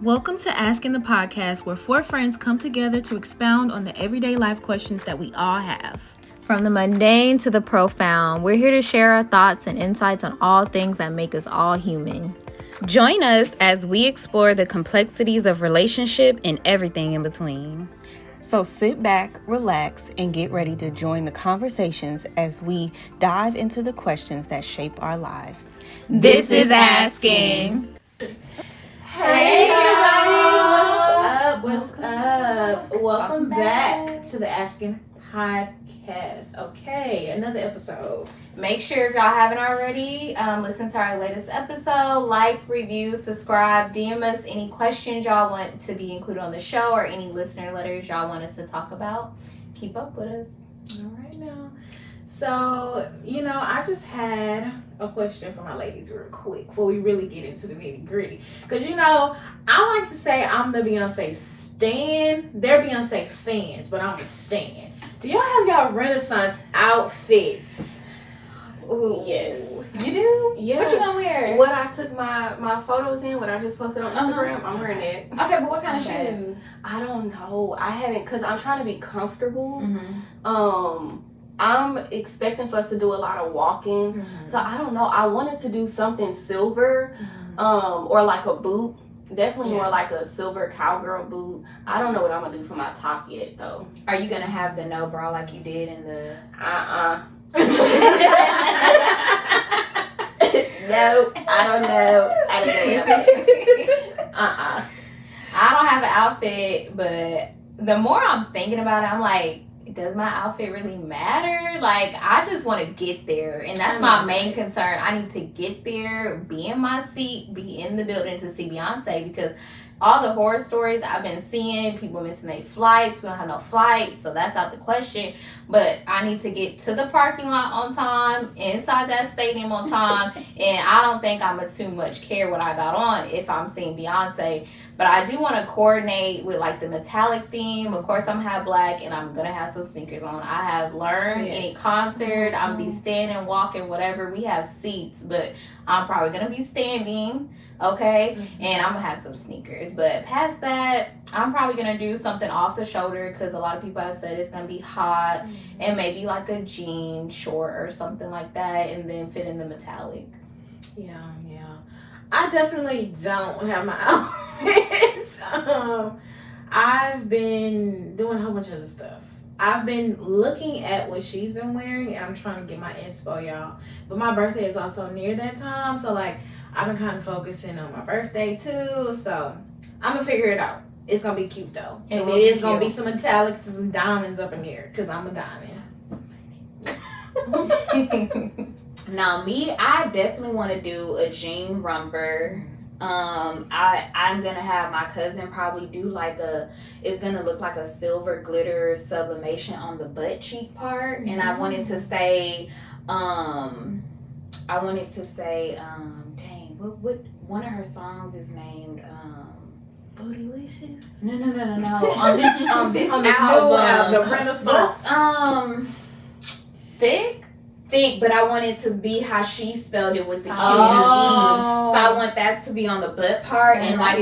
Welcome to Asking the Podcast, where four friends come together to expound on the everyday life questions that we all have. From the mundane to the profound, we're here to share our thoughts and insights on all things that make us all human. Join us as we explore the complexities of relationship and everything in between. So sit back, relax, and get ready to join the conversations as we dive into the questions that shape our lives. This is Asking. Hey y'all! What's up? Welcome back to the Asking Podcast. Okay, another episode. Make sure if y'all haven't already, listen to our latest episode, like, review, subscribe, DM us any questions y'all want to be included on the show or any listener letters y'all want us to talk about. Keep up with us. All right now. So, I just had a question for my ladies real quick before we really get into the nitty gritty. Because, I like to say I'm the Beyonce stan. They're Beyonce fans, but I'm a stan. Do y'all have y'all Renaissance outfits? Ooh. Yes. You do? Yeah. What you gonna wear? What I took my photos in, what I just posted on Instagram, I'm wearing it. Okay, but what kind of shoes? I don't know. I haven't, because I'm trying to be comfortable. Mm-hmm. I'm expecting for us to do a lot of walking. Mm-hmm. So I don't know. I wanted to do something silver, or like a boot. Definitely more like a silver cowgirl boot. I don't know what I'm gonna do for my top yet though. Are you gonna have the no bra like you did in the? No, I don't know. I don't have an outfit, but the more I'm thinking about it, I'm like, does my outfit really matter? Like, I just want to get there, and that's my main concern. I need to get there, be in my seat, be in the building to see Beyonce, because all the horror stories I've been seeing, people missing their flights, we don't have no flights, so that's out the question. But I need to get to the parking lot on time, inside that stadium on time, and I don't think I'm too much care what I got on if I'm seeing Beyonce. But I do want to coordinate with like the metallic theme. Of course, I'm gonna have black, and I'm gonna have some sneakers on. I have learned any concert, I'm be standing, walking, whatever. We have seats, but I'm probably gonna be standing. Okay, and I'm gonna have some sneakers, but past that, I'm probably gonna do something off the shoulder because a lot of people have said it's gonna be hot, and maybe like a jean short or something like that, and then fit in the metallic. Yeah. I definitely don't have my outfits. I've been doing a whole bunch of other stuff. I've been looking at what she's been wearing, and I'm trying to get my inspo, y'all. But my birthday is also near that time, so like I've been kind of focusing on my birthday too. So I'm gonna figure it out. It's gonna be cute though, and it is gonna be some metallics and some diamonds up in there, cause I'm a diamond. Now me, I definitely want to do a jean romper. I'm gonna have my cousin probably do like it's gonna look like a silver glitter sublimation on the butt cheek part, and I wanted to say dang, what one of her songs is named Bootylicious? No. on this on the album, the Renaissance. Thick, but I want it to be how she spelled it with the Q and E. Oh. So I want that to be on the butt part, and like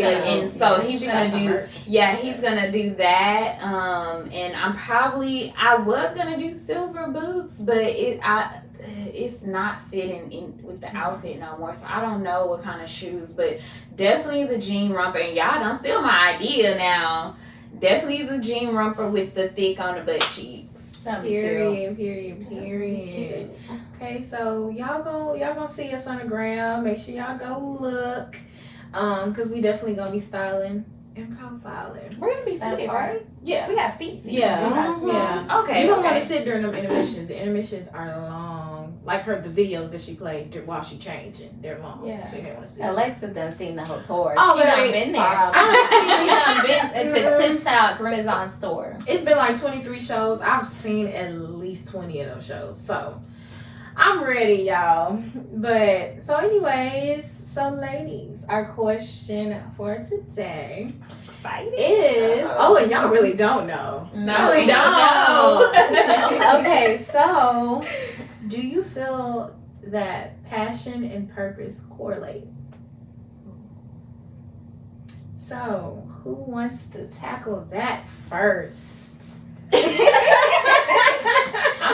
so he's gonna do he's gonna do that. And I was gonna do silver boots, but it's not fitting in with the outfit no more. So I don't know what kind of shoes, but definitely the jean romper. And y'all don't steal my idea now. Definitely the jean romper with the thick on the butt cheeks. Period. Okay, so y'all gonna see us on the gram. Make sure y'all go look, cause we definitely gonna be styling and profiling. We're gonna be seated, right? Yeah, We have seats. yeah. Okay. You don't want to sit during them intermissions. The intermissions are long. Like the videos that she played while she changing, they're long. Yeah. So you don't want to sit. Alexa done seen the whole tour. Oh, She done right. been there. She done been to TikTok Renaissance store. It's been like 23 shows. I've seen at least 20 of those shows. So I'm ready, y'all. But so anyways, so ladies, our question for today is and y'all really don't know. No, really we don't. Okay, so do you feel that passion and purpose correlate? So, who wants to tackle that first? I'm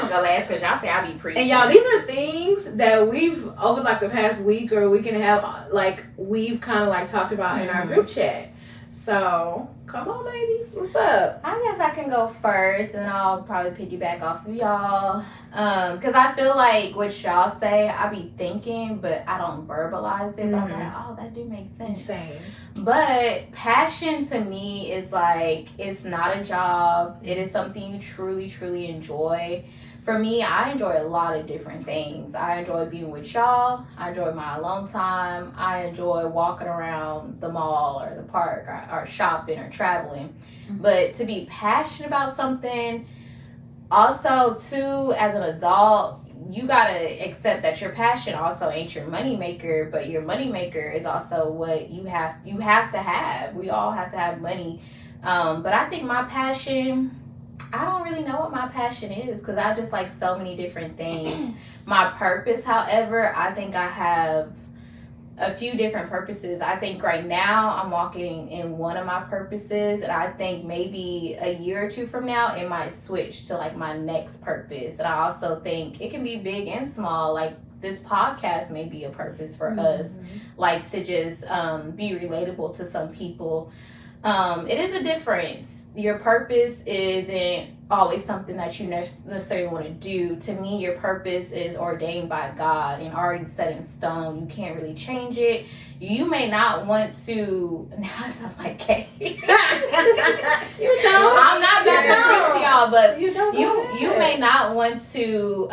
gonna go last because y'all say I be preaching. And y'all, these are things that we've over like the past week or week and a half, like we've kind of like talked about in our group chat. So come on, ladies, what's up? I guess I can go first, and I'll probably piggyback off of y'all. Because I feel like what y'all say, I be thinking, but I don't verbalize it. But I'm like, oh, that do make sense. Same. But passion to me is like, it's not a job. It is something you truly, truly enjoy. For me, I enjoy a lot of different things. I enjoy being with y'all. I enjoy my alone time. I enjoy walking around the mall or the park or shopping or traveling. Mm-hmm. But to be passionate about something, also too, as an adult, you gotta accept that your passion also ain't your moneymaker, but your moneymaker is also what you have to have. We all have to have money. But I think my passion, I don't really know what my passion is because I just like so many different things. My purpose, however, I think I have a few different purposes. I think right now I'm walking in one of my purposes, and I think maybe a year or two from now it might switch to like my next purpose. And I also think it can be big and small. Like this podcast may be a purpose for us, like to just be relatable to some people. It is a difference. Your purpose isn't always something that you necessarily want to do. To me, your purpose is ordained by God and already set in stone. You can't really change it. You may not want to. Now I sound like Kay. You don't. I'm not about to preach y'all, but you may not want to.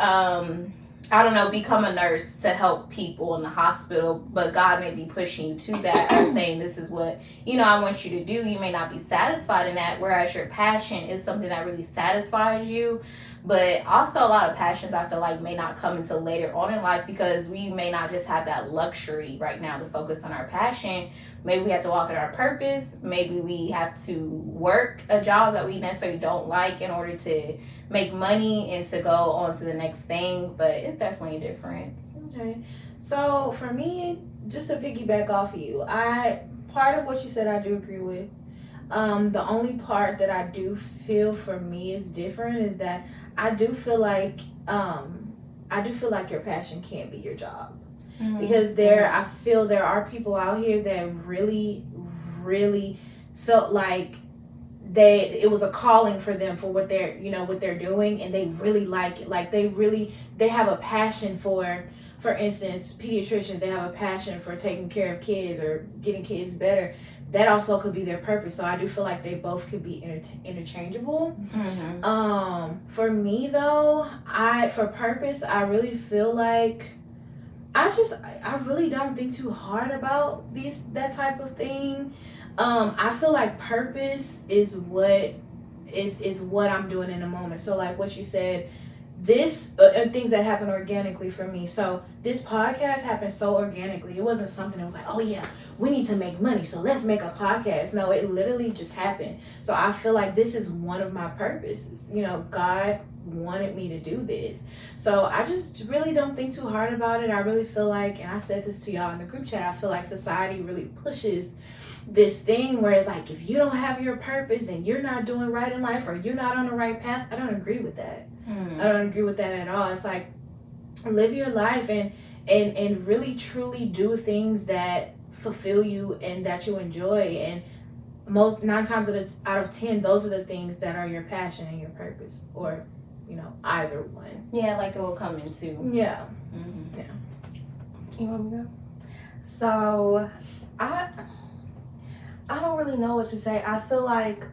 I don't know, become a nurse to help people in the hospital, but God may be pushing you to that or saying this is what, I want you to do. You may not be satisfied in that, whereas your passion is something that really satisfies you. But also a lot of passions I feel like may not come until later on in life because we may not just have that luxury right now to focus on our passion. Maybe we have to walk in our purpose. Maybe we have to work a job that we necessarily don't like in order to make money and to go on to the next thing. But it's definitely a difference. Okay. So for me, just to piggyback off of you, part of what you said I do agree with. The only part that I do feel for me is different is that I do feel like your passion can't be your job. Mm-hmm. Because I feel there are people out here that really, really felt like it was a calling for them for what they're doing, and they really like it. Like they have a passion for instance, pediatricians, they have a passion for taking care of kids or getting kids better. That also could be their purpose. So I do feel like they both could be interchangeable. Mm-hmm. For me though, for purpose, I really feel like I really don't think too hard about that type of thing. I feel like purpose is what I'm doing in the moment. So like what you said, this things that happen organically for me. So this podcast happened so organically. It wasn't something that was like, oh yeah, we need to make money, so let's make a podcast. No, it literally just happened. So I feel like this is one of my purposes. God wanted me to do this. So I just really don't think too hard about it. I really feel like, and I said this to y'all in the group chat, I feel like society really pushes this thing where it's like, if you don't have your purpose and you're not doing right in life or you're not on the right path, I don't agree with that. I don't agree with that at all. It's like, live your life and really truly do things that fulfill you and that you enjoy. And 9 times out of 10, those are the things that are your passion and your purpose, or either one. Yeah, like it will come into. Yeah. Mm-hmm. Yeah. You want me to go? So I don't really know what to say. I feel like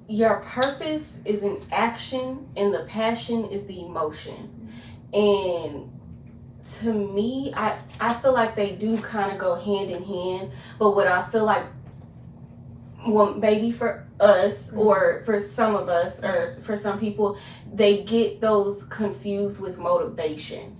your purpose is an action and the passion is the emotion. And to me, I feel like they do kind of go hand in hand. But what I feel like well, maybe for us or for some of us or for some people, they get those confused with motivation.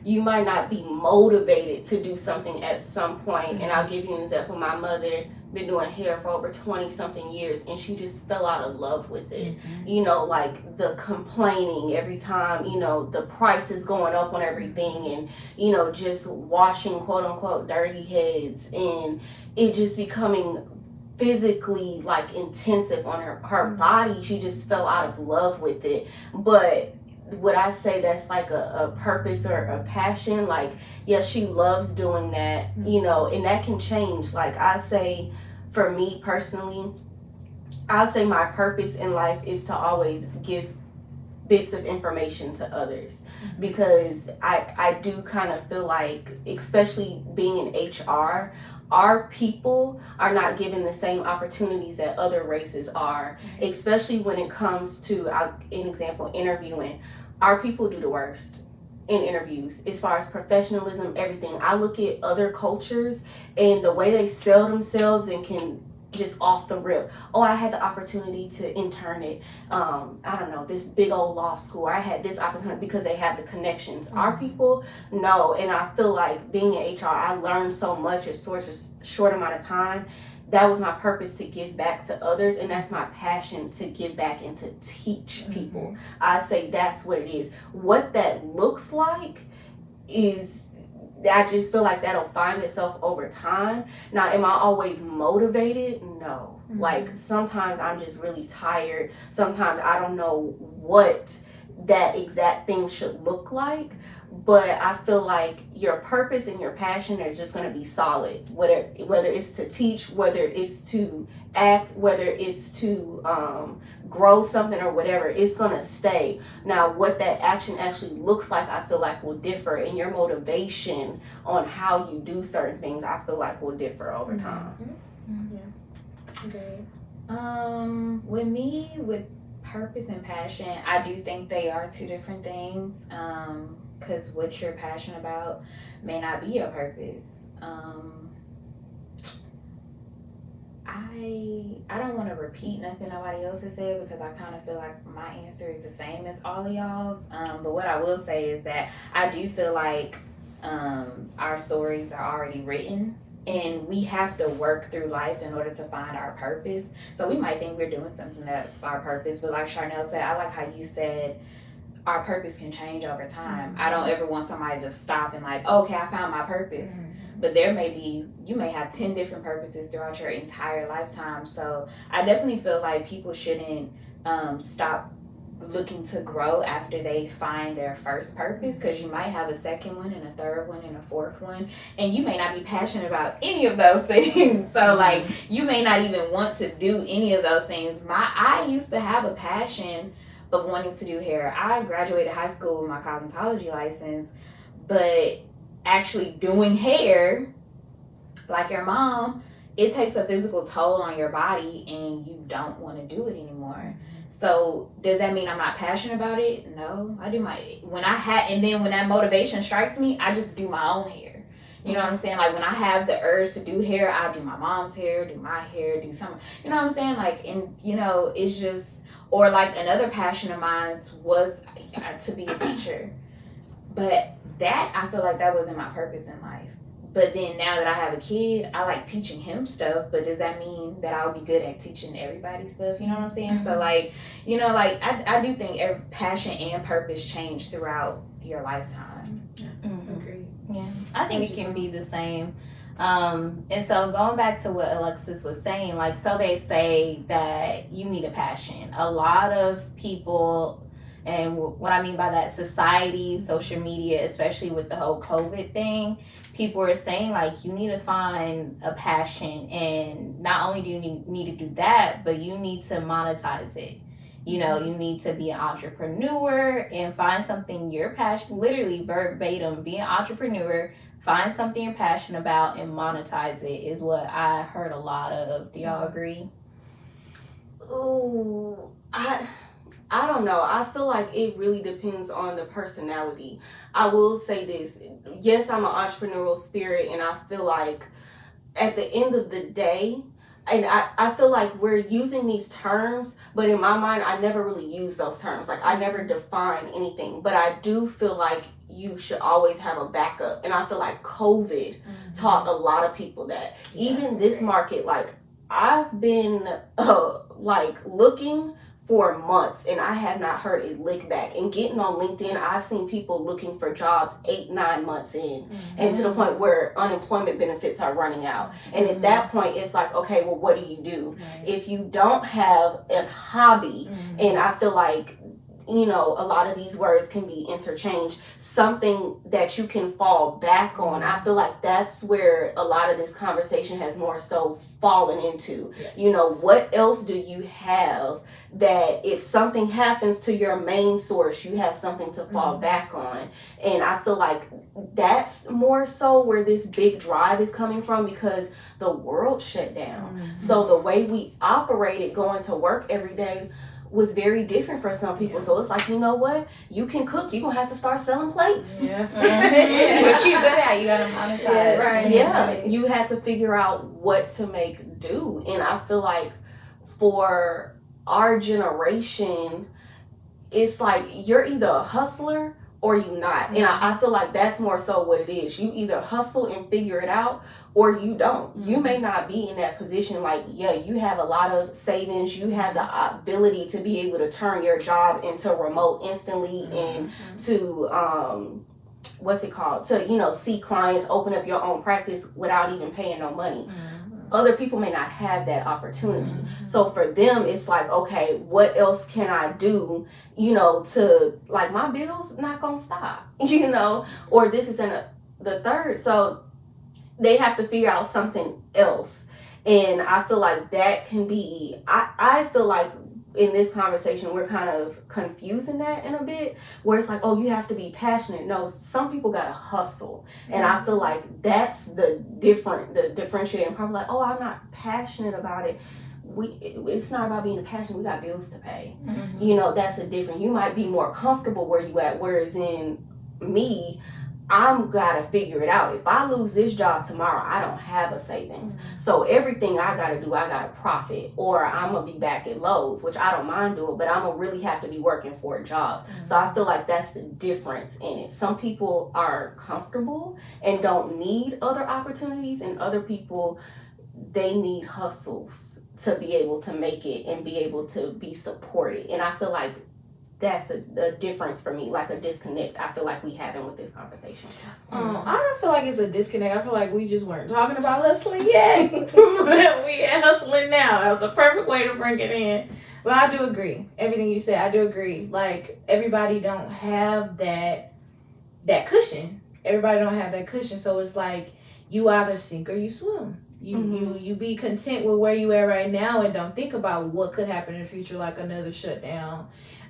You might not be motivated to do something at some point. And I'll give you an example. My mother been doing hair for over 20 something years, and she just fell out of love with it. You know, like the complaining every time, you know, the price is going up on everything, and, you know, just washing quote unquote dirty heads, and it just becoming physically like intensive on her body. She just fell out of love with it. But would I say that's like a purpose or a passion? Like, yeah, she loves doing that, you know, and that can change. Like I say, for me personally, I'll say my purpose in life is to always give bits of information to others, because I do kind of feel like, especially being in HR, our people are not given the same opportunities that other races are, especially when it comes to, an example, interviewing. Our people do the worst in interviews as far as professionalism, everything. I look at other cultures and the way they sell themselves and can just off the rip, oh, I had the opportunity to intern at I don't know, this big old law school. I had this opportunity, because they have the connections. Our people, no. And I feel like being in HR, I learned so much in such a short amount of time. That was my purpose, to give back to others, and that's my passion, to give back and to teach people. I say that's what it is. What that looks like is, I just feel like that'll find itself over time. Now, am I always motivated? No. Like, sometimes I'm just really tired. Sometimes I don't know what that exact thing should look like. But I feel like your purpose and your passion is just going to be solid. Whether it's to teach, whether it's to act, whether it's to grow something or whatever, it's going to stay. Now, what that action actually looks like, I feel like will differ. And your motivation on how you do certain things, I feel like will differ over time. Yeah. Okay. With me, with purpose and passion, I do think they are two different things. Because what you're passionate about may not be your purpose. I don't want to repeat nothing nobody else has said, because I kind of feel like my answer is the same as all of y'all's. But what I will say is that I do feel like our stories are already written, and we have to work through life in order to find our purpose. So we might think we're doing something that's our purpose, but like Charnel said, I like how you said, our purpose can change over time. I don't ever want somebody to stop and like, okay, I found my purpose. But you may have 10 different purposes throughout your entire lifetime. So I definitely feel like people shouldn't stop looking to grow after they find their first purpose, because you might have a second one and a third one and a fourth one, and you may not be passionate about any of those things. So like, you may not even want to do any of those things. I used to have a passion of wanting to do hair. I graduated high school with my cosmetology license, but actually doing hair, like your mom, it takes a physical toll on your body, and you don't want to do it anymore. So does that mean I'm not passionate about it? No, I do when that motivation strikes me, I just do my own hair. You know what I'm saying? Like, when I have the urge to do hair, I do my mom's hair, do my hair, do something. You know what I'm saying? Like, and you know, it's just. Or like, another passion of mine was to be a teacher. But that, I feel like that wasn't my purpose in life. But then now that I have a kid, I like teaching him stuff. But does that mean that I'll be good at teaching everybody stuff? You know what I'm saying? So like, you know, like I do think every passion and purpose change throughout your lifetime. Agreed. Yeah, I think it can be the same. And so going back to what Alexis was saying, like, so they say that you need a passion. A lot of people, and what I mean by that, society, social media, especially with the whole COVID thing, people are saying like, you need to find a passion, and not only do you need to do that, but you need to monetize it. You know, you need to be an entrepreneur and find something you're passionate, literally verbatim, be an entrepreneur. Find something you're passionate about and monetize it is what I heard a lot of. Do y'all agree? Ooh, I don't know. I feel like it really depends on the personality. I will say this. Yes, I'm an entrepreneurial spirit, and I feel like at the end of the day, and I feel like we're using these terms, but in my mind, I never really use those terms. Like, I never define anything, but I do feel like you should always have a backup. And I feel like COVID taught a lot of people that. Even this market, like, I've been like looking for months and I have not heard a lick back. And getting on LinkedIn, I've seen people looking for jobs 8-9 months in, and to the point where unemployment benefits are running out. And at that point, it's like, okay, well, what do you do? If you don't have a hobby, and I feel like, you know, a lot of these words can be interchanged, something that you can fall back on. I feel like that's where a lot of this conversation has more so fallen into. You know, what else do you have that if something happens to your main source, you have something to fall back on? And I feel like that's more so where this big drive is coming from, because the world shut down. So the way we operated going to work every day was very different for some people. So it's like, you know what? You can cook. You're going to have to start selling plates. What you good at, you got to monetize. Right. Yeah. You had to figure out what to make do. And I feel like for our generation, it's like you're either a hustler or you not. And I feel like that's more so what it is. You either hustle and figure it out, or you don't. You may not be in that position. Like, yeah, you have a lot of savings. You have the ability to be able to turn your job into remote instantly and to, what's it called? To, you know, see clients, open up your own practice without even paying no money. Other people may not have that opportunity. So for them, it's like, okay, what else can I do, you know, to, like, my bills not gonna stop, you know, or this is the third. So they have to figure out something else. And I feel like that can be, I feel like in this conversation, we're kind of confusing that in a bit, where it's like, oh, you have to be passionate. No, some people gotta hustle. And I feel like that's the differentiating part. Like, oh, I'm not passionate about it. It's not about being passionate. We got bills to pay. You know, that's a different, you might be more comfortable where you at. Whereas in me, I'm gotta figure it out. If I lose this job tomorrow, I don't have a savings. So everything I gotta do, I gotta profit, or I'm gonna be back at Lowe's, which I don't mind doing, but I'm gonna really have to be working for a job. So I feel like that's the difference in it. Some people are comfortable and don't need other opportunities, and other people, they need hustles to be able to make it and be able to be supported. And I feel like that's a difference for me, like a disconnect I feel like we having with this conversation. I don't feel like it's a disconnect. I feel like we just weren't talking about hustling yet. We are hustling now. That was a perfect way to bring it in. But I do agree. Everything you said, I do agree. Like, everybody don't have that cushion. Everybody don't have that cushion. So it's like you either sink or you swim. You be content with where you are right now and don't think about what could happen in the future, like another shutdown.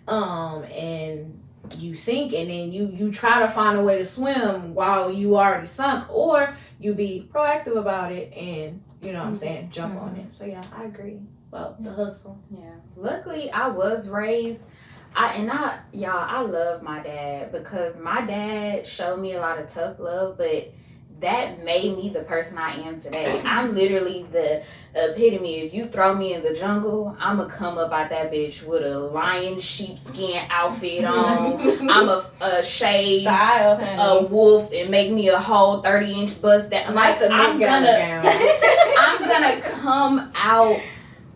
And you sink, and then you try to find a way to swim while you already sunk, or you be proactive about it and, you know what I'm saying, jump on it. So yeah, I agree about the hustle. Yeah. Luckily, I was raised, I love my dad, because my dad showed me a lot of tough love, but that made me the person I am today. I'm literally the epitome. If you throw me in the jungle, I'm going to come up out that bitch with a lion sheepskin outfit on. I'm a shade, a wolf, and make me a whole 30-inch bust down. Like, I'm gonna come out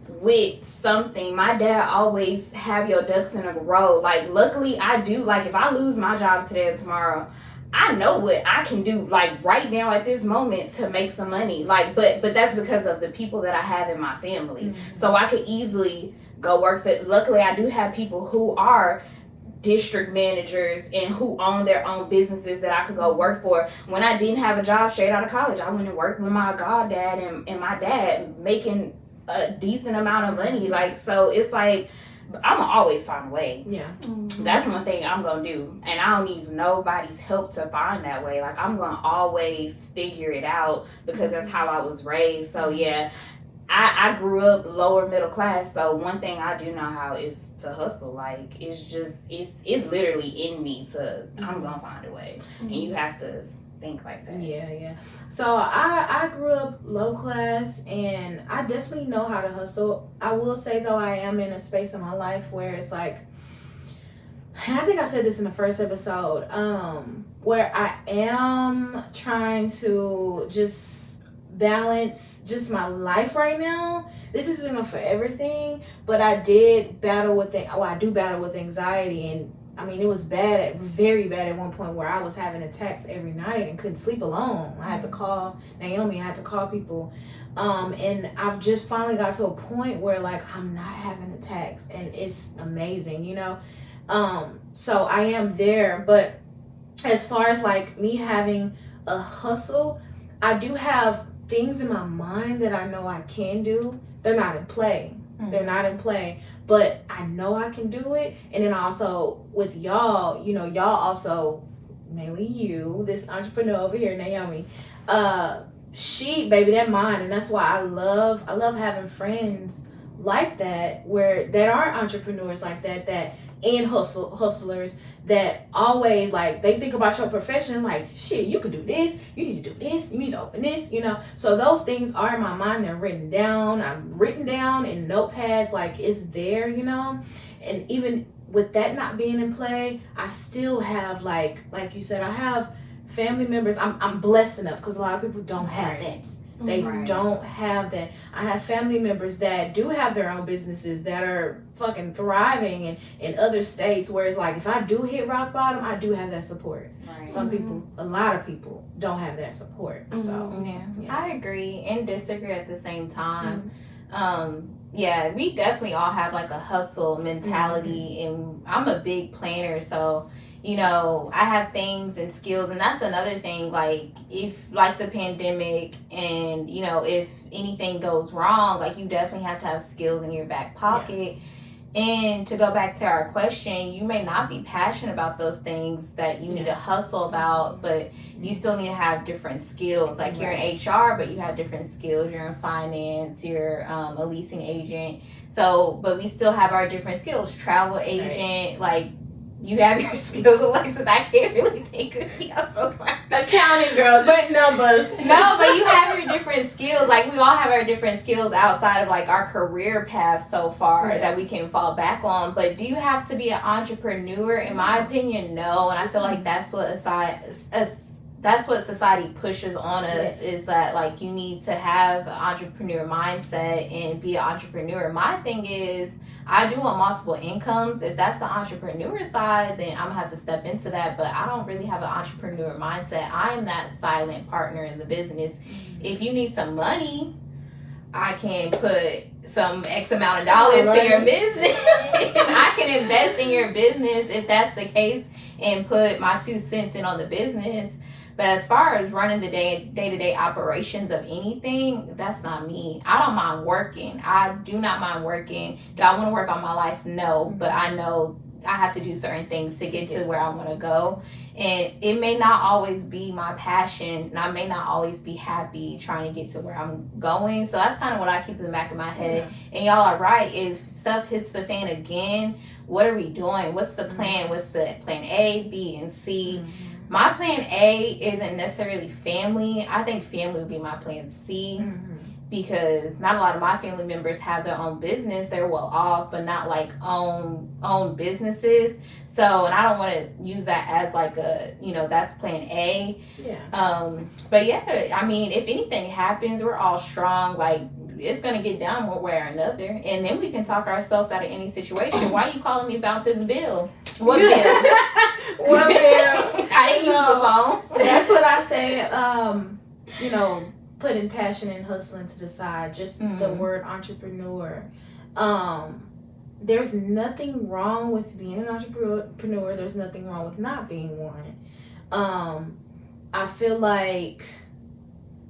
with something. My dad always have your ducks in a row. Like, luckily I do. Like, if I lose my job today or tomorrow, I know what I can do, like, right now at this moment to make some money. Like, but that's because of the people that I have in my family. So I could easily go work for, luckily I do have people who are district managers and who own their own businesses that I could go work for. When I didn't have a job straight out of college, I went and worked with my goddad and my dad, making a decent amount of money. Like, so it's like, I'm gonna always find a way. Yeah. That's one thing I'm gonna do. And I don't need nobody's help to find that way. Like, I'm gonna always figure it out, because that's how I was raised. So yeah, I grew up lower middle class. So one thing I do know how is to hustle. Like, it's literally in me to, I'm gonna find a way. And you have to things like that. Yeah. So I grew up low class, and I definitely know how to hustle. I will say though, I am in a space in my life where it's like, and I think I said this in the first episode, where I am trying to just balance just my life right now. This isn't a forever thing, but I did battle with it. I do battle with anxiety, and I mean, it was very bad at one point where I was having attacks every night and couldn't sleep alone. I had to call Naomi, I had to call people. And I've just finally got to a point where like I'm not having attacks, and it's amazing, you know? So I am there, but as far as like me having a hustle, I do have things in my mind that I know I can do. They're not in play. They're not in play, but I know I can do it. And then also with y'all, you know, y'all also, mainly you, this entrepreneur over here, Naomi, she, baby, that mine. And that's why I love having friends like that, that are entrepreneurs like that and hustlers that always like, they think about your profession like, shit, you could do this, you need to do this, you need to open this, you know. So those things are in my mind, they're written down. I'm written down in notepads, like it's there, you know. And even with that not being in play, I still have like you said, I have family members. I'm blessed enough because a lot of people don't have that. They don't have that. I have family members that do have their own businesses that are fucking thriving in other states, where it's like, if I do hit rock bottom, I do have that support. Right. Some people, a lot of people don't have that support. So yeah, I agree and disagree at the same time. Yeah, we definitely all have like a hustle mentality, and I'm a big planner, so you know, I have things and skills, and that's another thing. Like, if like the pandemic, and you know, if anything goes wrong, like you definitely have to have skills in your back pocket. And to go back to our question, you may not be passionate about those things that you need to hustle about, but you still need to have different skills. Like you're in HR, but you have different skills. You're in finance, you're a leasing agent. So, but we still have our different skills. Travel agent, like you have your skills, Alexis. I can't really think of it. I'm so sorry. Accounting girl, just numbers. No, but you have your different skills. Like we all have our different skills outside of like our career path so far that we can fall back on. But do you have to be an entrepreneur? In my opinion, no. And I feel like that's what society pushes on us, is that like you need to have an entrepreneur mindset and be an entrepreneur. My thing is, I do want multiple incomes. If that's the entrepreneur side, then I'm gonna have to step into that. But I don't really have an entrepreneur mindset. I'm that silent partner in the business. If you need some money, I can put some X amount of dollars to your business. I can invest in your business if that's the case, and put my 2 cents in on the business. But as far as running the day-to-day operations of anything, that's not me. I don't mind working. I do not mind working. Do I want to work on my life? No. But I know I have to do certain things to get to where I want to go. And it may not always be my passion, and I may not always be happy trying to get to where I'm going. So that's kind of what I keep in the back of my head. And y'all are right. If stuff hits the fan again, what are we doing? What's the plan? What's the plan A, B, and C? My plan A isn't necessarily family. I think family would be my plan C, because not a lot of my family members have their own business. They're well off, but not like own businesses. So, and I don't want to use that as like a, you know, that's plan A. But yeah, I mean, if anything happens, we're all strong. Like, it's going to get down one way or another. And then we can talk ourselves out of any situation. Why are you calling me about this bill? What bill? What bill? I didn't use the phone. That's what I say. You know, putting passion and hustling to the side. Just the word entrepreneur. There's nothing wrong with being an entrepreneur. There's nothing wrong with not being one. I feel like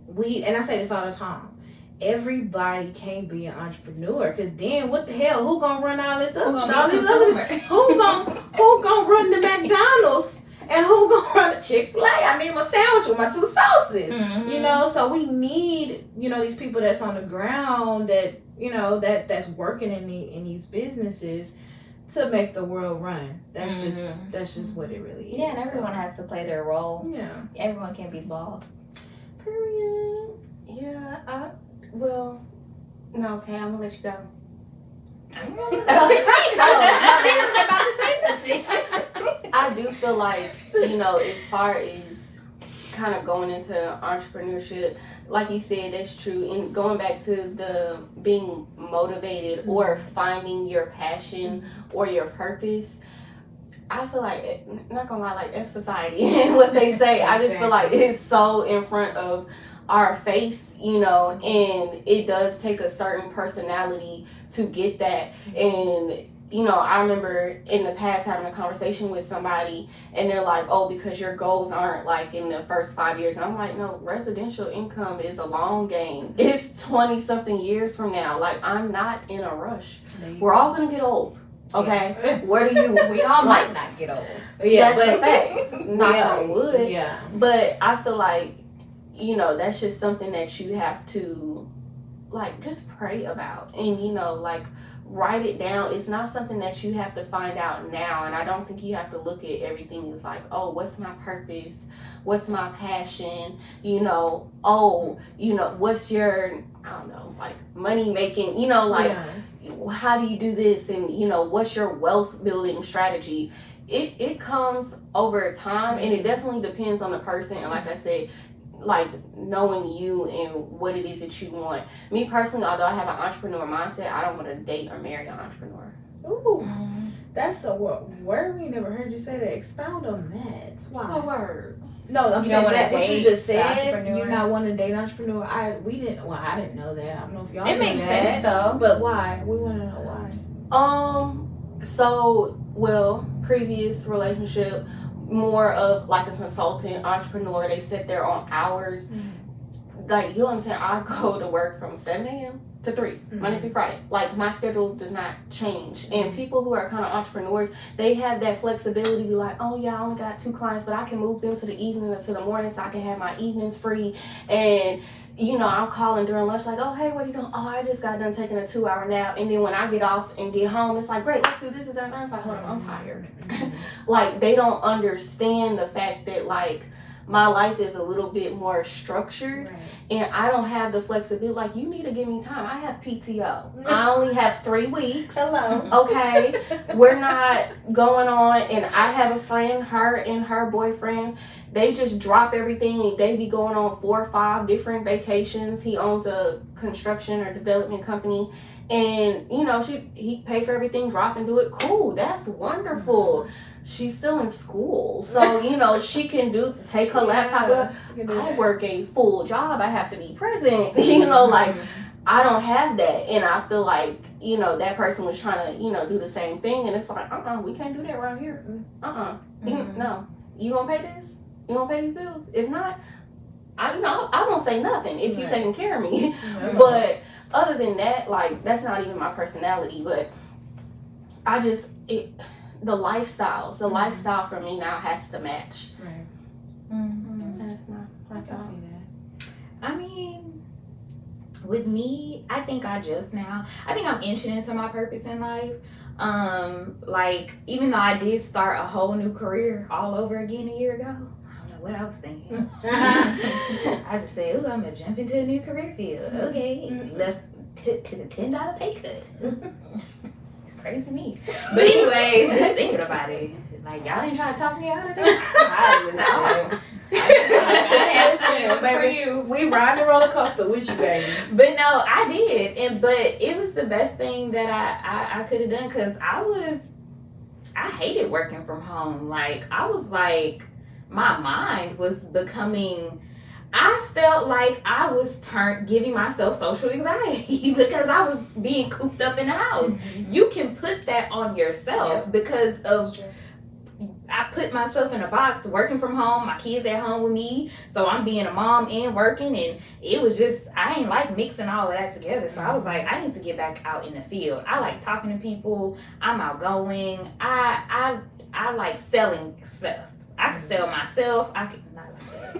and I say this all the time, everybody can't be an entrepreneur, because then what the hell, who gonna run all this up? Who gonna run the McDonald's, and who gonna run the Chick-fil-A? I need my sandwich with my 2 sauces. You know, so we need, you know, these people that's on the ground, that, you know, that's working in these businesses, to make the world run. That's just what it really is. Yeah, and everyone has to play their role. Yeah. Everyone can't be the boss. Period. Yeah, well, no, okay, I'm gonna let you go. I do feel like, as far as kind of going into entrepreneurship, like you said, that's true. And going back to the being motivated or finding your passion or your purpose, I feel like, not gonna lie, like F society and what they say, I just feel like it's so in front of our face, and it does take a certain personality to get that. And I remember in the past having a conversation with somebody and they're like, oh, because your goals aren't like in the first 5 years. And I'm like, no, residential income is a long game. It's 20 something years from now. Like, I'm not in a rush. We're all gonna get old. Okay. Yeah. Where do you We all might not get old. Yeah, that's a fact. Knock on wood. Yeah. But I feel like, that's just something that you have to like just pray about and like write it down. It's not something that you have to find out now, and I don't think you have to look at everything as like, oh, what's my purpose, what's my passion, what's your, I don't know, like money making, how do you do this, and what's your wealth building strategy. It comes over time, and it definitely depends on the person, and like I said, like knowing you and what it is that you want. Me personally, although I have an entrepreneur mindset, I don't want to date or marry an entrepreneur. Ooh, that's a word we never heard you say that. Expound on that. Why? What word? No, I'm You saying don't that wanna what you date just the said. entrepreneur? You not want to date entrepreneur. I didn't know that. I don't know if y'all It knew makes that, sense though. But why? We want to know why. So previous relationship, more of like a consultant entrepreneur. They set their own hours. Like, you understand, I go to work from 7 a.m. to 3, Monday through Friday. Like, my schedule does not change. And people who are kind of entrepreneurs, they have that flexibility to be like, oh yeah, I only got 2 clients, but I can move them to the evening or to the morning so I can have my evenings free. And I'm calling during lunch like, oh, hey, what are you doing? Oh, I just got done taking a 2-hour nap. And then when I get off and get home, it's like, great, let's do this. It's like, hold on, I'm tired. Like, they don't understand the fact that, like, my life is a little bit more structured, and I don't have the flexibility. Like, you need to give me time. I have PTO. I only have 3 weeks. Hello. Okay. We're not going on. And I have a friend, her and her boyfriend, they just drop everything, and they be going on 4 or 5 different vacations. He owns a construction or development company, and he pay for everything, drop and do it. Cool. That's wonderful. She's still in school, so she can take her laptop with her. I work a full job. I have to be present. Like, I don't have that, and I feel like that person was trying to do the same thing, and it's like, we can't do that around here. No, you gonna pay this? You gonna pay these bills? If not, I won't say nothing if you're taking care of me. But other than that, like, that's not even my personality. But I just the lifestyle for me now has to match. Right. That's not I can see that. I mean, with me, I think I'm inching into my purpose in life. Like, even though I did start a whole new career all over again a year ago, I don't know what I was thinking. I just said, I'm gonna jump into a new career field. Okay, left to the $10 pay cut. Crazy me. But anyways, just thinking about it, like, y'all didn't try to talk me out of that. We ride the roller coaster with you, baby. But no, I did, but it was the best thing that I could have done, because I hated working from home. Like, I was like, my mind was becoming. I felt like I was giving myself social anxiety because I was being cooped up in the house. You can put that on yourself because of. I put myself in a box working from home, my kids at home with me, so I'm being a mom and working, and it was just, I ain't like mixing all of that together. So I was like, I need to get back out in the field. I like talking to people. I'm outgoing. I like selling stuff. I could sell myself. I could not like that.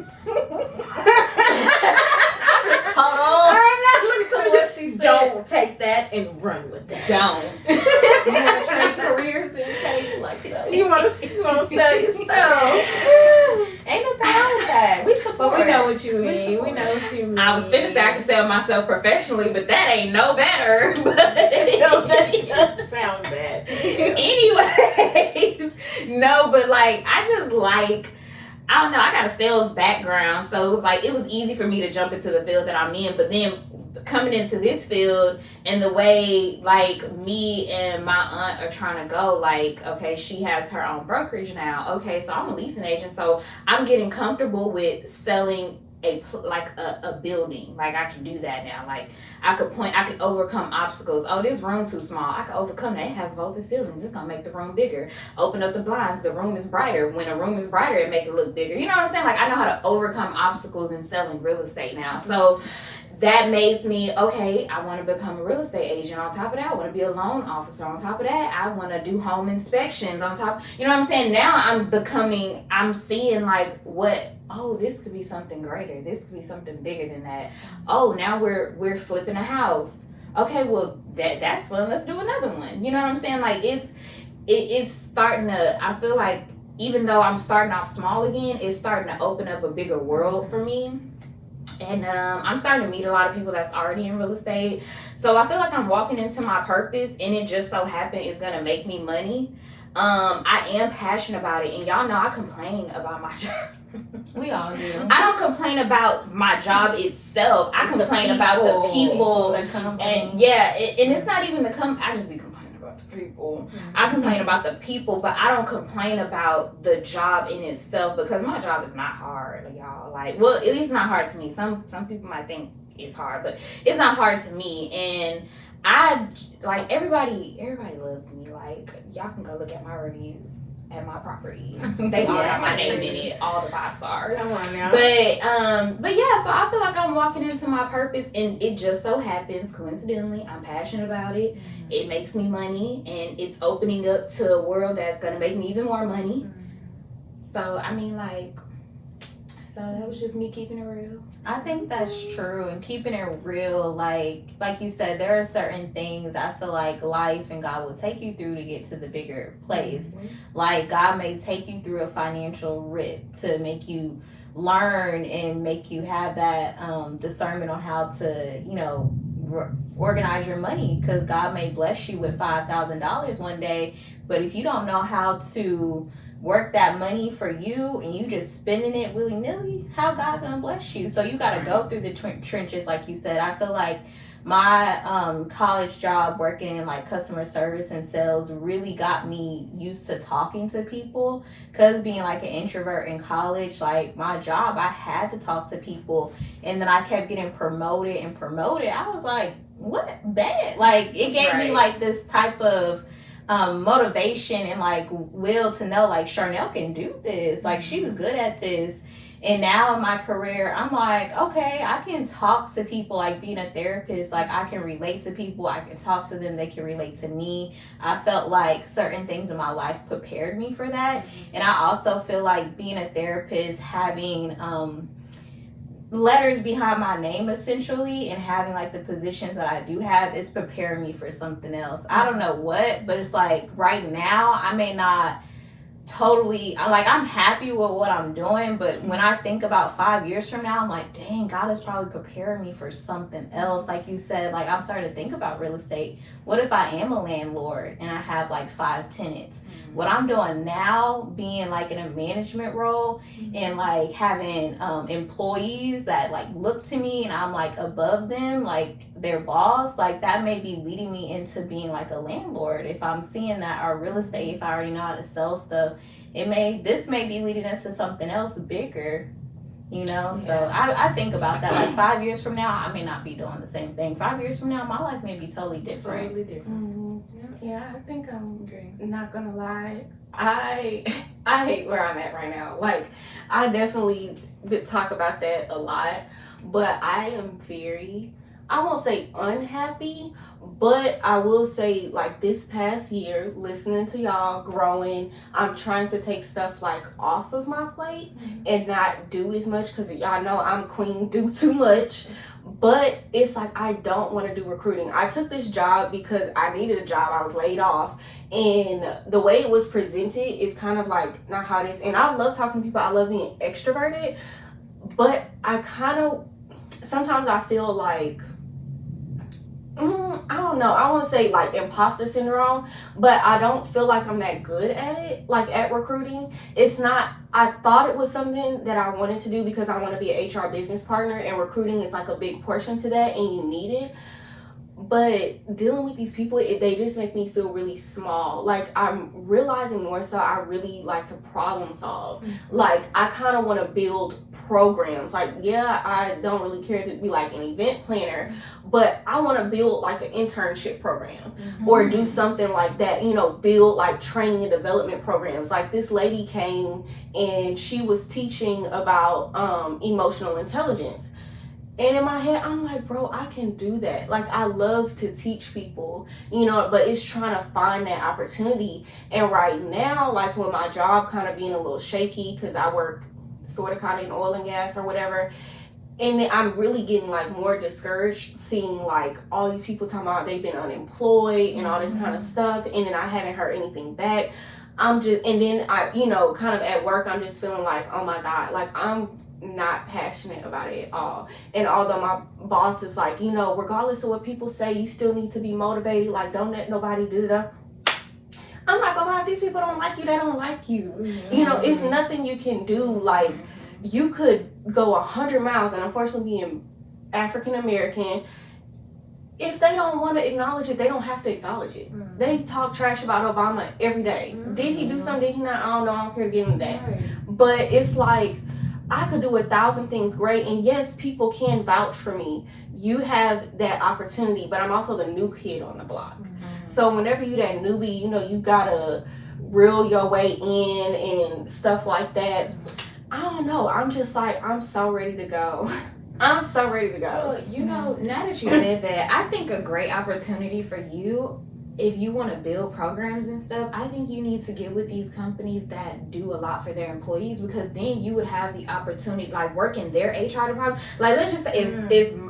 I just caught on. I'm not looking to what she said. Don't take that and run with that. Don't. You want to trade careers careers than Kay, like so. You want to sell your stuff. Ain't nothing wrong with that. We support. But we know what you mean. We know what you mean. I was finna say I can sell myself professionally, but that ain't no better. No, that doesn't sound bad. Anyways, no, but like I just like, I don't know, I got a sales background, so it was easy for me to jump into the field that I'm in. But then coming into this field and the way like me and my aunt are trying to go, like, okay, she has her own brokerage now. Okay, so I'm a leasing agent, so I'm getting comfortable with selling a building. Like I can do that now. Like I could overcome obstacles. Oh, this room too small. I can overcome that. It has vaulted ceilings. It's gonna make the room bigger. Open up the blinds. The room is brighter. When a room is brighter, it make it look bigger. You know what I'm saying? Like I know how to overcome obstacles in selling real estate now. So that made me, okay, I want to become a real estate agent. On top of that, I want to be a loan officer. On top of that, I want to do home inspections. On top, you know what I'm saying? Now I'm seeing like this could be something greater. This could be something bigger than that. Oh, now we're flipping a house. Okay, well that's fun. Let's do another one. You know what I'm saying? Like it's starting to, I feel like even though I'm starting off small again, it's starting to open up a bigger world for me. And I'm starting to meet a lot of people that's already in real estate. So I feel like I'm walking into my purpose, and it just so happened it's going to make me money. I am passionate about it. And y'all know I complain about my job. We all do. I don't complain about my job itself. I complain about the people. And yeah, and it's not even I just be complaining about the people. I complain about the people, but I don't complain about the job in itself, because my job is not hard, y'all. Like, well, at least not hard to me. Some people might think it's hard, but it's not hard to me. And I like everybody loves me. Like, y'all can go look at my reviews at my property. They all got my name in it, all the 5 stars. Come on now. But yeah, so I feel like I'm walking into my purpose, and it just so happens, coincidentally, I'm passionate about it. It makes me money, and it's opening up to a world that's gonna make me even more money. So I mean, like, so that was just me keeping it real. I think that's true, and keeping it real, like you said, there are certain things I feel like life and God will take you through to get to the bigger place. Like God may take you through a financial rip to make you learn and make you have that discernment on how to, you know, organize your money, because God may bless you with $5,000 one day, but if you don't know how to work that money for you and you just spending it willy-nilly, how God gonna bless you? So you got to go through the trenches, like you said. I feel like my college job working in like customer service and sales really got me used to talking to people, because being like an introvert in college, like my job, I had to talk to people, and then I kept getting promoted. I was like, what? Bet. Like it gave me like this type of motivation and like will to know like Charnel can do this, like she's good at this. And now in my career, I'm like, okay, I can talk to people. Like being a therapist, like I can relate to people, I can talk to them, they can relate to me. I felt like certain things in my life prepared me for that. And I also feel like being a therapist, having letters behind my name essentially, and having like the positions that I do have, is preparing me for something else. I don't know what, but it's like right now I may not totally, like I'm happy with what I'm doing, but when I think about 5 years from now, I'm like, dang, God is probably preparing me for something else. Like you said, like I'm starting to think about real estate. What if I am a landlord and I have like 5 tenants? What I'm doing now, being like in a management role and like having employees that like look to me and I'm like above them, like their boss, like that may be leading me into being like a landlord if I'm seeing that, or real estate if I already know how to sell stuff. This may be leading us to something else bigger, you know. So I think about that, like 5 years from now I may not be doing the same thing. 5 years from now my life may be totally different. Yeah, I think I'm not gonna lie. I hate where I'm at right now. Like, I definitely talk about that a lot, but I am very, I won't say unhappy, but I will say like this past year, listening to y'all, growing, I'm trying to take stuff like off of my plate and not do as much, because y'all know I'm queen, do too much. But it's like, I don't want to do recruiting. I took this job because I needed a job. I was laid off. And the way it was presented is kind of like not how it is. And I love talking to people. I love being extroverted. But I kind of, sometimes I feel like, I don't know. I want to say like imposter syndrome, but I don't feel like I'm that good at it, like at recruiting. It's not, I thought it was something that I wanted to do because I want to be an HR business partner, and recruiting is like a big portion to that, and you need it. But dealing with these people, they just make me feel really small. Like, I'm realizing more so I really like to problem solve. Like, I kind of want to build programs. Like, yeah, I don't really care to be like an event planner, but I want to build like an internship program or do something like that, you know, build like training and development programs. Like, this lady came and she was teaching about emotional intelligence. And in my head, I'm like, bro, I can do that. Like, I love to teach people, you know, but it's trying to find that opportunity. And right now, like, with my job kind of being a little shaky because I work sort of kind of in oil and gas or whatever, and then I'm really getting like more discouraged seeing like all these people talking about they've been unemployed and all this kind of stuff, and then I haven't heard anything back. And then I, you know, kind of at work, I'm just feeling like, oh my God, like, I'm not passionate about it at all. And although my boss is like, you know, regardless of what people say, you still need to be motivated, like, don't let nobody do that. I'm not gonna lie, if these people don't like you, they don't like you. You know, it's nothing you can do. Like, you could go 100 miles, and unfortunately being African American, if they don't want to acknowledge it, they don't have to acknowledge it. They talk trash about Obama every day. Did he do something? Did he not? I don't know. I don't care to get into that. But it's like, I could do 1,000 things great, and yes, people can vouch for me. You have that opportunity, but I'm also the new kid on the block. So whenever you that newbie, you know, you gotta reel your way in and stuff like that. I don't know. I'm just like, I'm so ready to go. I'm so ready to go. Well, you know, now that you said that, I think a great opportunity for you, if you want to build programs and stuff, I think you need to get with these companies that do a lot for their employees, because then you would have the opportunity, like, work in their HR department. Like, let's just say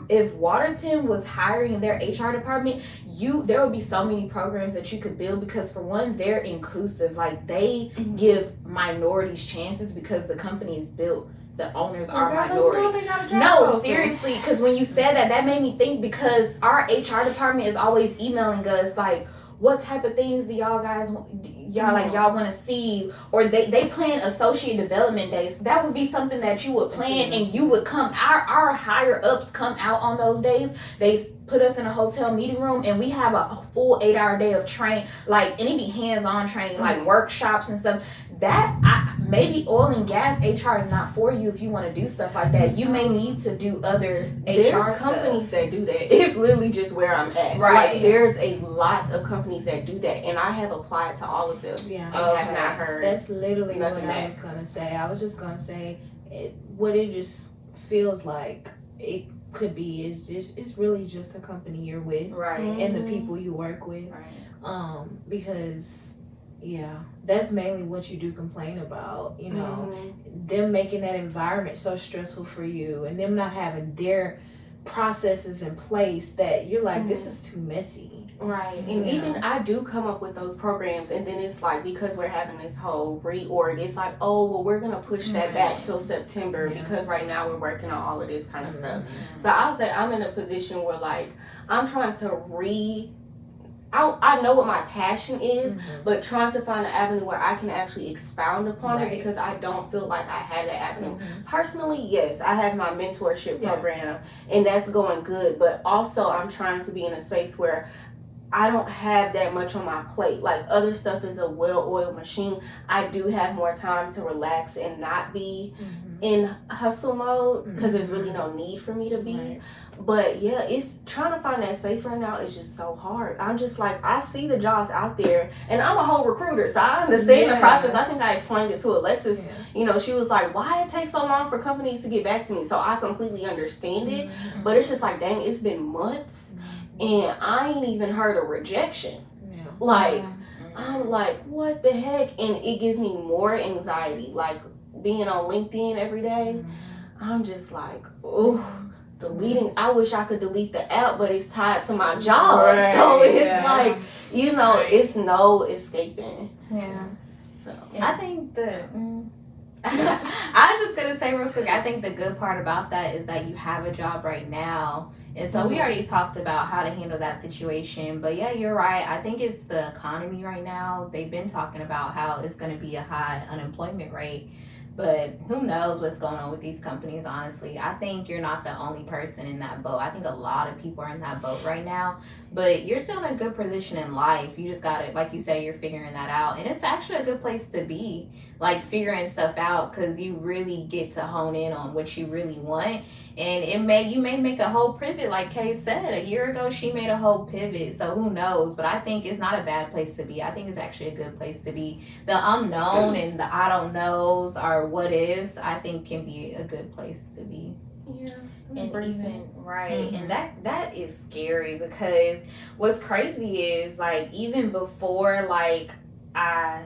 if Waterton was hiring their HR department, there would be so many programs that you could build, because for one, they're inclusive. Like, they give minorities chances because the company is built. The owners are minority. No, seriously, because when you said that, that made me think, because our HR department is always emailing us like, what type of things do y'all guys y'all want to see, or they plan associate development days. That would be something that you would plan, and you would come, our higher ups come out on those days. They put us in a hotel meeting room, and we have a full 8-hour day of train, like, and it be hands-on training, like workshops and stuff. That maybe oil and gas HR is not for you if you want to do stuff like that. You may need to do other HR there's companies that do that. It's literally just where I'm at. Right. Like, there's a lot of companies that do that, and I have applied to all of them. Yeah. And have not heard. That's literally what nothing I was gonna say. I was just gonna say what it just feels like it could be is just, it's really just the company you're with, right, and the people you work with, right. Because yeah, that's mainly what you do complain about, you know, them making that environment so stressful for you, and them not having their processes in place that you're like, this is too messy. Right. And even I do come up with those programs, and then it's like, because we're having this whole reorg, it's like, oh, well, we're gonna push that back till September because right now we're working on all of this kind of stuff. So I'll say I'm in a position where, like, I'm trying to I know what my passion is, but trying to find an avenue where I can actually expound upon it, because I don't feel like I have that avenue. Personally, yes, I have my mentorship program, and that's going good, but also I'm trying to be in a space where I don't have that much on my plate. Like, other stuff is a well-oiled machine. I do have more time to relax and not be in hustle mode, because there's really no need for me to be. Right. But yeah, it's trying to find that space right now is just so hard. I'm just like, I see the jobs out there, and I'm a whole recruiter, so I understand the process. I think I explained it to Alexis. You know, she was like, why it takes so long for companies to get back to me? So I completely understand it, but it's just like, dang, it's been months. And I ain't even heard a rejection. Like, I'm like, what the heck? And it gives me more anxiety. Like, being on LinkedIn every day, I'm just like, oh, deleting. I wish I could delete the app, but it's tied to my job. Right, So it's yeah. like, you know, Right. it's no escaping. Yeah. So I think I'm just gonna say real quick, I think the good part about that is that you have a job right now. And so we already talked about how to handle that situation. But yeah, you're right. I think it's the economy right now. They've been talking about how it's gonna be a high unemployment rate. But who knows what's going on with these companies, honestly. I think you're not the only person in that boat. I think a lot of people are in that boat right now. But you're still in a good position in life. You just got to, like you say, you're figuring that out. And it's actually a good place to be, like figuring stuff out, because you really get to hone in on what you really want. And you may make a whole pivot, like Kay said. A year ago, she made a whole pivot. So who knows? But I think it's not a bad place to be. I think it's actually a good place to be. The unknown and the I don't knows or what ifs, I think can be a good place to be. yeah. And even right, Mhm. and that is scary, because what's crazy is like even before like I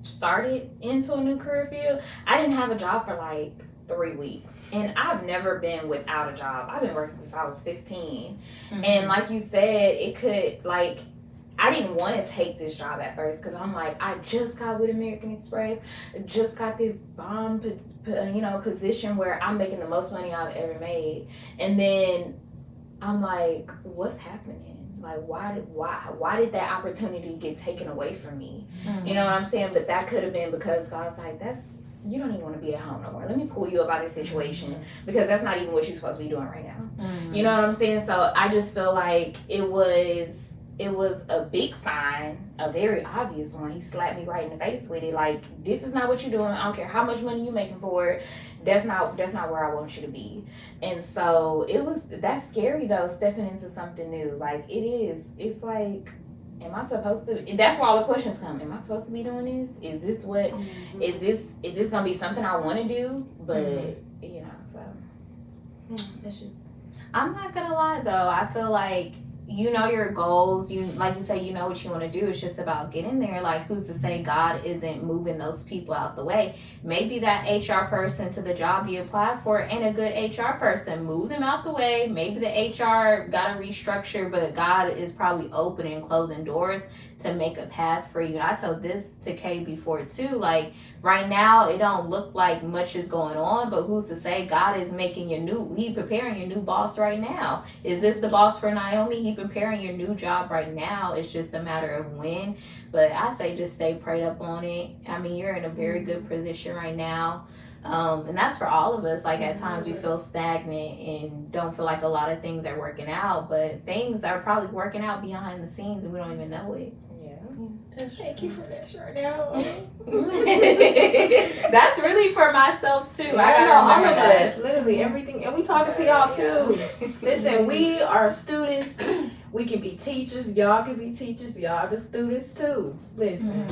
started into a new career field, I didn't have a job for like 3 weeks, and I've never been without a job. I've been working since I was 15, and like you said, it could like I didn't want to take this job at first because I'm like, I just got with American Express, just got this bomb, position where I'm making the most money I've ever made, and then I'm like, what's happening? Like, why did that opportunity get taken away from me? You know what I'm saying? But that could have been because God's like, you don't even want to be at home no more. Let me pull you up out of this situation, because that's not even what you're supposed to be doing right now. You know what I'm saying? So I just feel like it was a big sign, a very obvious one. He slapped me right in the face with it. Like, this is not what you're doing. I don't care how much money you're making for it. That's not where I want you to be. And so that's scary though, stepping into something new. Like it's like, am I supposed to? That's where all the questions come. Am I supposed to be doing this? Is this what? Is this gonna be something I want to do? But you know, so it's just. I'm not gonna lie though, I feel like you know your goals, you like you say, you know what you want to do. It's just about getting there. Like, who's to say God isn't moving those people out the way? Maybe that HR person to the job you applied for ain't a good HR person. Move them out the way. Maybe the HR got to restructure, but God is probably opening and closing doors to make a path for you. And I told this to Kay before too, like right now it don't look like much is going on, but who's to say God is making he preparing your new boss right now. Is this the boss for Naomi? He preparing your new job right now. It's just a matter of when. But I say just stay prayed up on it. I mean, you're in a very good position right now. And that's for all of us. Like at times we feel stagnant and don't feel like a lot of things are working out, but things are probably working out behind the scenes and we don't even know it. Thank you for that shirt now. That's really for myself too. Yeah, I gotta all remember of that. us, literally everything, and we talking to y'all too. Listen, we are students. We can be teachers. Y'all can be teachers. Y'all the students too. Listen,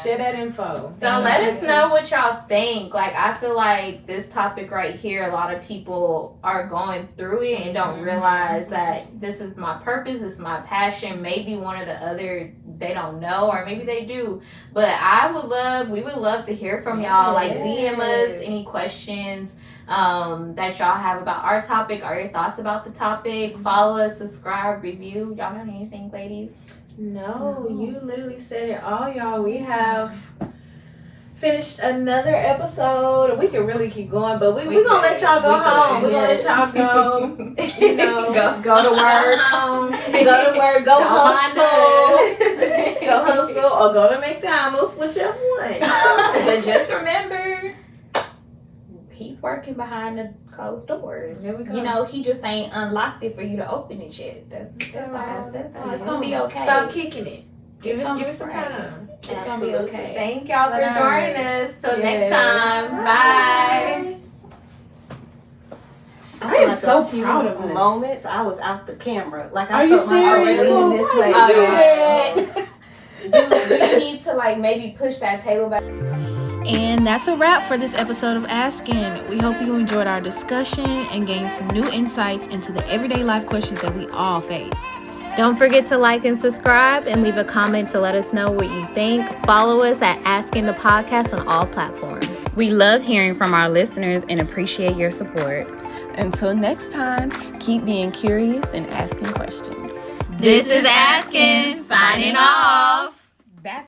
share that info. So let us know what y'all think. Like, I feel like this topic right here, a lot of people are going through it and don't realize that this is my purpose, this is my passion. Maybe one or the other they don't know, or maybe they do. But we would love to hear from y'all. Like, DM us any questions that y'all have about our topic or your thoughts about the topic. Follow us, subscribe, review. Y'all got anything, ladies? No, you literally said it all, y'all. We have finished another episode. We can really keep going, but we're gonna let y'all go home. We're gonna let y'all go. You know, go to work. Go to work. Go hustle. Go Go hustle or go to McDonald's, whichever one. But just remember, he's working behind the closed doors. There we go. You know, he just ain't unlocked it for you to open it yet. That's all. It's gonna be okay. Stop kicking it. Give it some right. time. It's gonna be okay. Thank y'all for Bye. joining us. Till next time. Bye. I am so proud of us. Moments I was out the camera. Like Are I you felt myself serious? leaning Cool. this Why way. you do that? Do you need to like maybe push that table back? And that's a wrap for this episode of Asking. We hope you enjoyed our discussion and gained some new insights into the everyday life questions that we all face. Don't forget to like and subscribe and leave a comment to let us know what you think. Follow us at Asking the Podcast on all platforms. We love hearing from our listeners and appreciate your support. Until next time, keep being curious and asking questions. This is Asking, signing off.